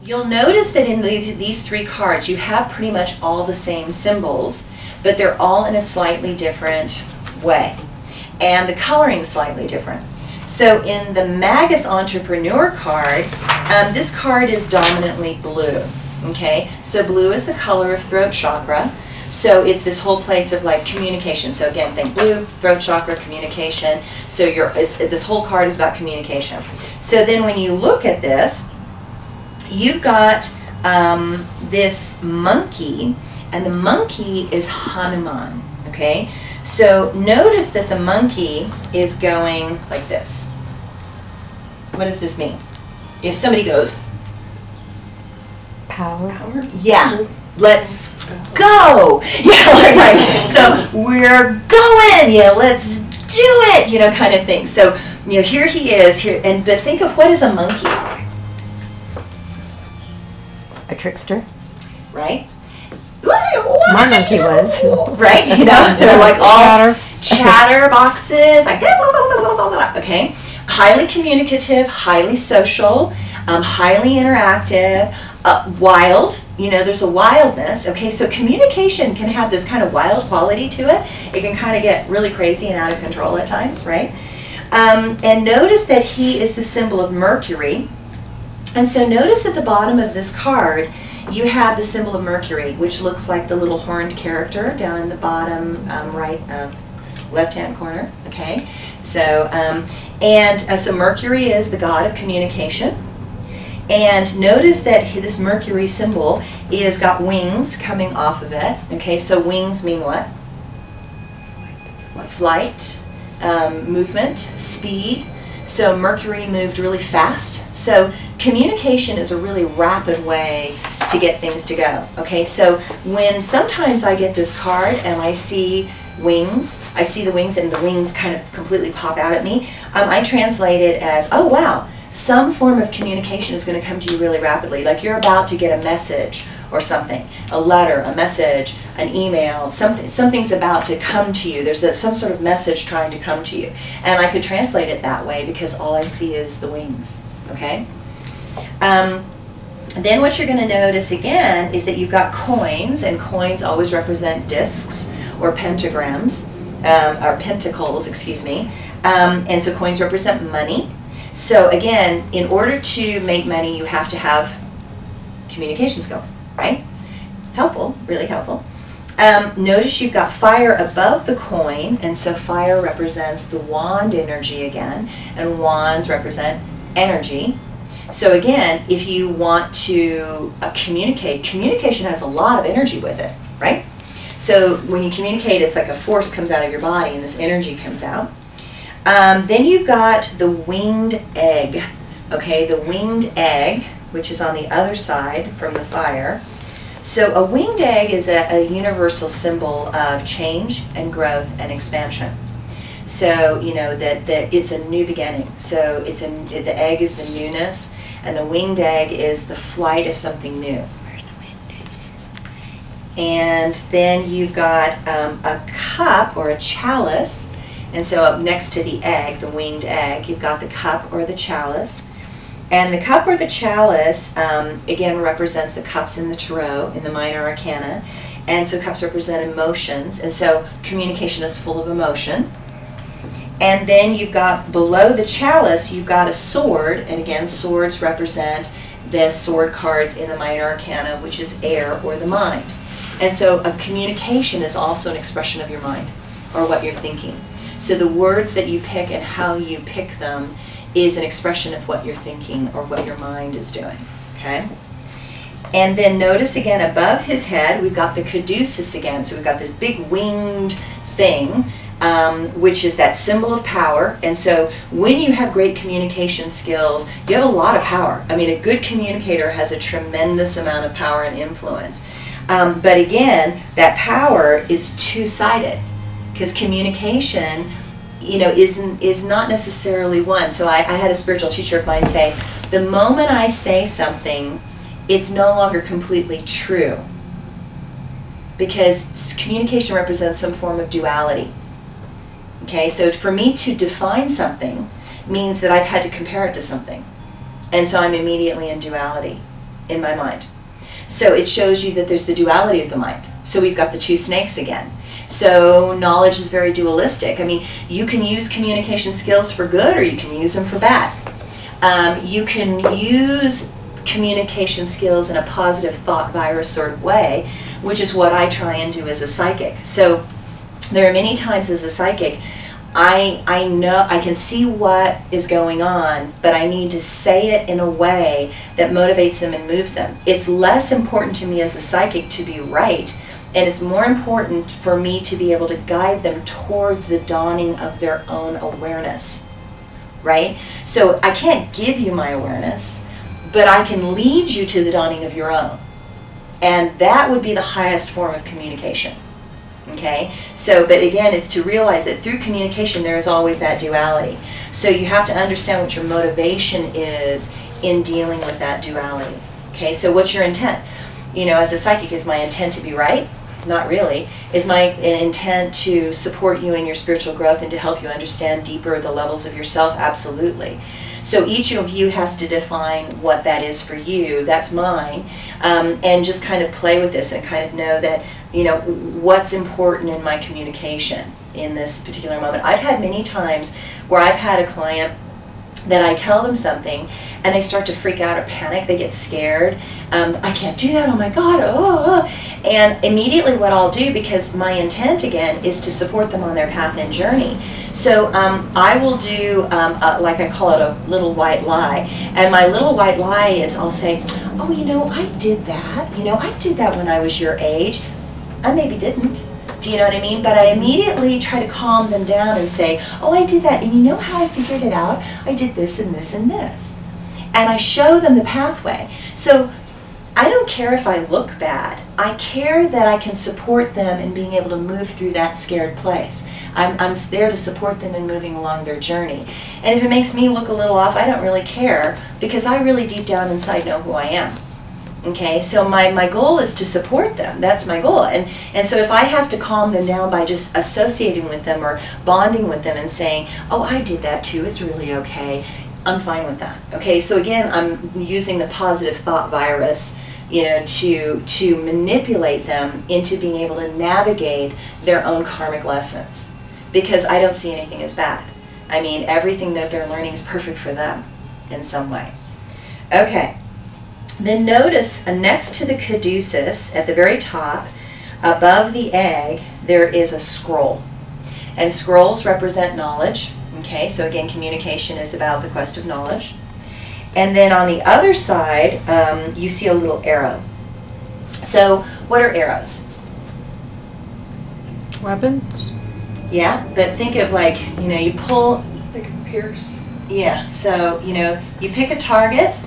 You'll notice that in these three cards you have pretty much all the same symbols, but they're all in a slightly different way. And the coloring's slightly different. So in the Magus Entrepreneur card, this card is dominantly blue. Okay, so blue is the color of throat chakra. So it's this whole place of like communication. So again, think blue, throat chakra, communication. So this whole card is about communication. So then when you look at this, you've got this monkey, and the monkey is Hanuman. Okay, so notice that the monkey is going like this. What does this mean? If somebody goes, power. Yeah, let's go. Yeah, right. So we're going. Yeah, let's do it. You know, kind of thing. So here he is here, and but think of what is a monkey? A trickster. Right. My monkey was. Right. You know, they're like all chatter boxes. Like okay. Highly communicative, highly social, highly interactive, wild. You know, there's a wildness. Okay, so communication can have this kind of wild quality to it. It can kind of get really crazy and out of control at times, right? And notice that he is the symbol of Mercury. And so notice at the bottom of this card, you have the symbol of Mercury, which looks like the little horned character down in the bottom right left-hand corner. Okay, so so Mercury is the god of communication. And notice that this Mercury symbol is got wings coming off of it. Okay, so wings mean what? Flight, movement, speed. So Mercury moved really fast. So communication is a really rapid way to get things to go. Okay, so when sometimes I get this card and I see wings, I see the wings and the wings kind of completely pop out at me, I translate it as, oh wow, some form of communication is going to come to you really rapidly. Like you're about to get a message or something, a letter, a message, an email, something's about to come to you. There's some sort of message trying to come to you. And I could translate it that way because all I see is the wings, okay? Then what you're going to notice again is that you've got coins, and coins always represent discs or pentagrams, or pentacles, excuse me. And so coins represent money. So again, in order to make money, you have to have communication skills, right? It's helpful, really helpful. Notice you've got fire above the coin, and so fire represents the wand energy again, and wands represent energy. So again, if you want to communicate, communication has a lot of energy with it, right? So when you communicate, it's like a force comes out of your body and this energy comes out. Then you've got the winged egg, okay? The winged egg, which is on the other side from the fire. So a winged egg is a universal symbol of change and growth and expansion. So, you know, that it's a new beginning. So the egg is the newness, and the winged egg is the flight of something new. Where's the winged egg? And then you've got a cup or a chalice. And so up next to the egg, the winged egg, you've got the cup or the chalice. And the cup or the chalice, again, represents the cups in the tarot, in the minor arcana. And so cups represent emotions. And so communication is full of emotion. And then you've got below the chalice, you've got a sword. And again, swords represent the sword cards in the minor arcana, which is air or the mind. And so a communication is also an expression of your mind or what you're thinking. So the words that you pick and how you pick them is an expression of what you're thinking or what your mind is doing, okay? And then notice again above his head, we've got the caduceus again. So we've got this big winged thing, which is that symbol of power. And so when you have great communication skills, you have a lot of power. I mean, a good communicator has a tremendous amount of power and influence. But again, that power is two-sided, because communication, you know, is not necessarily one. So I had a spiritual teacher of mine say, the moment I say something, it's no longer completely true, because communication represents some form of duality. Okay, so for me to define something means that I've had to compare it to something, and so I'm immediately in duality in my mind. So it shows you that there's the duality of the mind. So we've got the two snakes again. So knowledge is very dualistic. I mean, you can use communication skills for good or you can use them for bad. You can use communication skills in a positive thought virus sort of way, which is what I try and do as a psychic. So there are many times as a psychic, I know, I can see what is going on, but I need to say it in a way that motivates them and moves them. It's less important to me as a psychic to be right, and it's more important for me to be able to guide them towards the dawning of their own awareness, right? So I can't give you my awareness, but I can lead you to the dawning of your own. And that would be the highest form of communication. Okay, so, but again, it's to realize that through communication there is always that duality. So you have to understand what your motivation is in dealing with that duality. Okay, so what's your intent? You know, as a psychic, is my intent to be right? Not really. Is my intent to support you in your spiritual growth and to help you understand deeper the levels of yourself? Absolutely. So each of you has to define what that is for you. That's mine. And just kind of play with this and kind of know that, you know, what's important in my communication in this particular moment. I've had many times where I've had a client that I tell them something and they start to freak out or panic, they get scared. I can't do that, oh my God, oh. And immediately what I'll do, because my intent again is to support them on their path and journey. So I will do, like I call it a little white lie. And my little white lie is I'll say, oh, you know, I did that. You know, I did that when I was your age. I maybe didn't. Do you know what I mean? But I immediately try to calm them down and say, oh, I did that. And you know how I figured it out? I did this and this and this. And I show them the pathway. So I don't care if I look bad. I care that I can support them in being able to move through that scared place. I'm there to support them in moving along their journey. And if it makes me look a little off, I don't really care, because I really deep down inside know who I am. Okay, so my goal is to support them. That's my goal. And so if I have to calm them down by just associating with them or bonding with them and saying, oh, I did that too, it's really okay, I'm fine with that. Okay, so again, I'm using the positive thought virus, you know, to manipulate them into being able to navigate their own karmic lessons. Because I don't see anything as bad. I mean, everything that they're learning is perfect for them in some way. Okay. Then notice next to the caduceus, at the very top, above the egg, there is a scroll. And scrolls represent knowledge. Okay, so again, communication is about the quest of knowledge. And then on the other side, you see a little arrow. So what are arrows? Weapons? Yeah, but think of, like, you know, you pull... They can pierce. Yeah, so, you know, you pick a target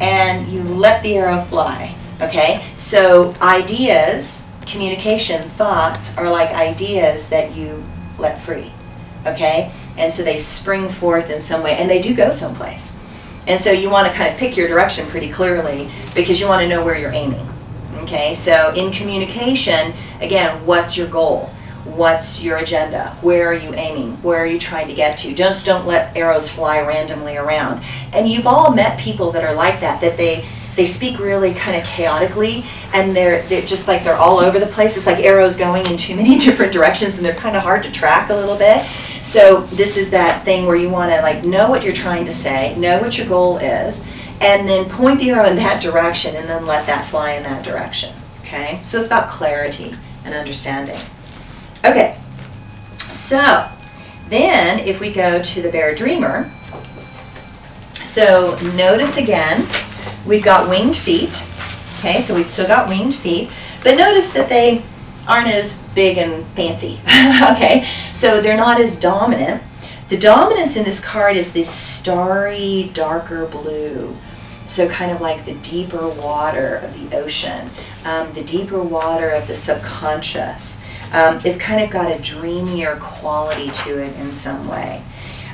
and you let the arrow fly, okay? So ideas, communication, thoughts are like ideas that you let free, okay? And so they spring forth in some way, and they do go someplace. And so you want to kind of pick your direction pretty clearly, because you want to know where you're aiming, okay? So in communication, again, what's your goal? What's your agenda? Where are you aiming? Where are you trying to get to? Just don't let arrows fly randomly around. And you've all met people that are like that, that they speak really kind of chaotically, and they're just like they're all over the place. It's like arrows going in too many different directions, and they're kind of hard to track a little bit. So this is that thing where you want to, like, know what you're trying to say, know what your goal is, and then point the arrow in that direction, and then let that fly in that direction. Okay? So it's about clarity and understanding. Okay, so then if we go to the bear dreamer, so notice again, we've got winged feet. Okay, so we've still got winged feet, but notice that they aren't as big and fancy. Okay, so they're not as dominant. The dominance in this card is this starry, darker blue. So kind of like the deeper water of the ocean, the deeper water of the subconscious. It's kind of got a dreamier quality to it in some way.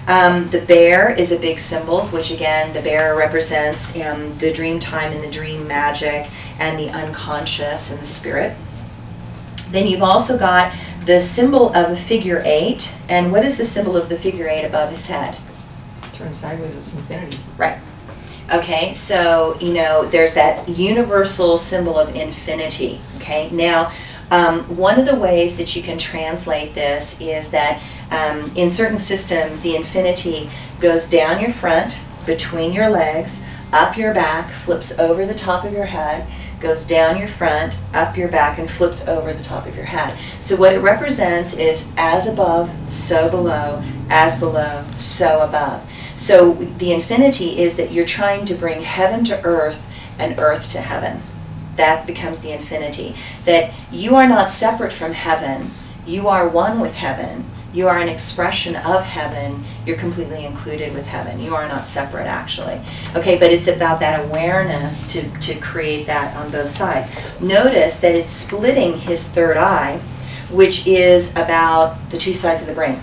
The bear is a big symbol, which again, the bear represents the dream time and the dream magic and the unconscious and the spirit. Then you've also got the symbol of a figure 8. And what is the symbol of the figure 8 above his head? Turn sideways, it's infinity. Right. Okay, so, you know, there's that universal symbol of infinity. Okay, now, one of the ways that you can translate this is that in certain systems, the infinity goes down your front, between your legs, up your back, flips over the top of your head, goes down your front, up your back, and flips over the top of your head. So what it represents is as above, so below, as below, so above. So the infinity is that you're trying to bring heaven to earth and earth to heaven. That becomes the infinity. That you are not separate from heaven. You are one with heaven. You are an expression of heaven. You're completely included with heaven. You are not separate, actually. Okay, but it's about that awareness to create that on both sides. Notice that it's splitting his third eye, which is about the two sides of the brain.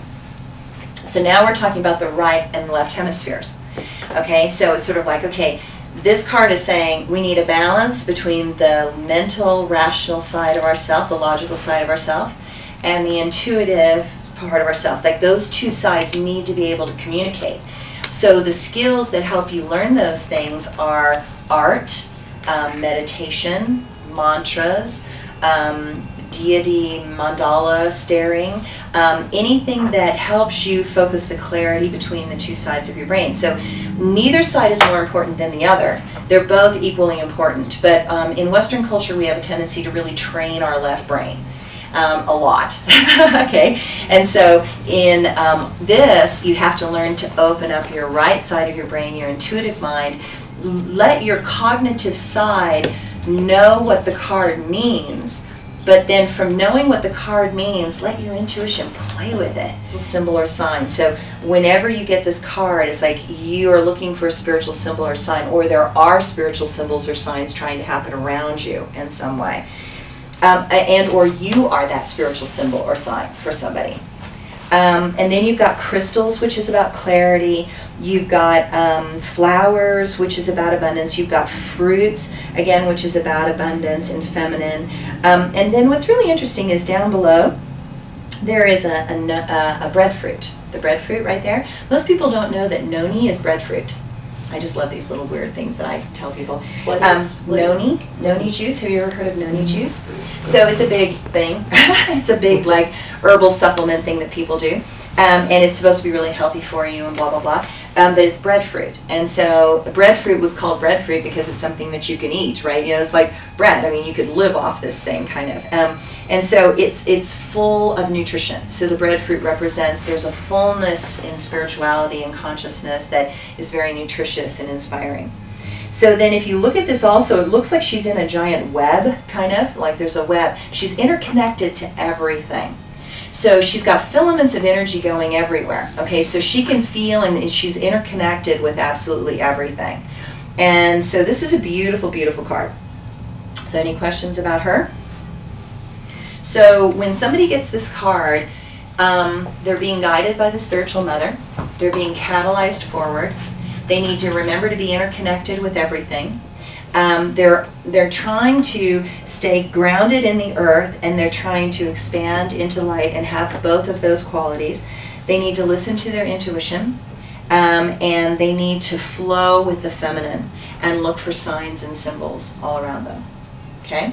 So now we're talking about the right and left hemispheres. Okay, so it's sort of like, okay, this card is saying we need a balance between the mental, rational side of ourself, the logical side of ourself, and the intuitive part of ourself. Like those two sides need to be able to communicate. So the skills that help you learn those things are art, meditation, mantras, deity, mandala staring, anything that helps you focus the clarity between the two sides of your brain. So neither side is more important than the other. They're both equally important. But in Western culture, we have a tendency to really train our left brain. A lot. Okay, and so in this, you have to learn to open up your right side of your brain, your intuitive mind. Let your cognitive side know what the card means, but then from knowing what the card means, let your intuition play with it. Symbol or sign. So whenever you get this card, it's like you are looking for a spiritual symbol or sign, or there are spiritual symbols or signs trying to happen around you in some way. And or you are that spiritual symbol or sign for somebody. And then you've got crystals, which is about clarity. You've got flowers, which is about abundance. You've got fruits, again, which is about abundance and feminine. And then what's really interesting is down below, there is a breadfruit. The breadfruit right there. Most people don't know that noni is breadfruit. I just love these little weird things that I tell people. Noni juice. Have you ever heard of noni juice? So it's a big thing. It's a big like herbal supplement thing that people do, and it's supposed to be really healthy for you and blah blah blah. But it's breadfruit, and so breadfruit was called breadfruit because it's something that you can eat, right? You know, it's like bread. I mean, you could live off this thing, kind of. And so it's full of nutrition. So the breadfruit represents there's a fullness in spirituality and consciousness that is very nutritious and inspiring. So then if you look at this also, it looks like she's in a giant web, kind of, like there's a web. She's interconnected to everything. So she's got filaments of energy going everywhere. Okay, so she can feel and she's interconnected with absolutely everything. And so this is a beautiful, beautiful card. So any questions about her? So when somebody gets this card, they're being guided by the spiritual mother. They're being catalyzed forward. They need to remember to be interconnected with everything. They're trying to stay grounded in the earth, and they're trying to expand into light and have both of those qualities. They need to listen to their intuition, and they need to flow with the feminine and look for signs and symbols all around them. Okay?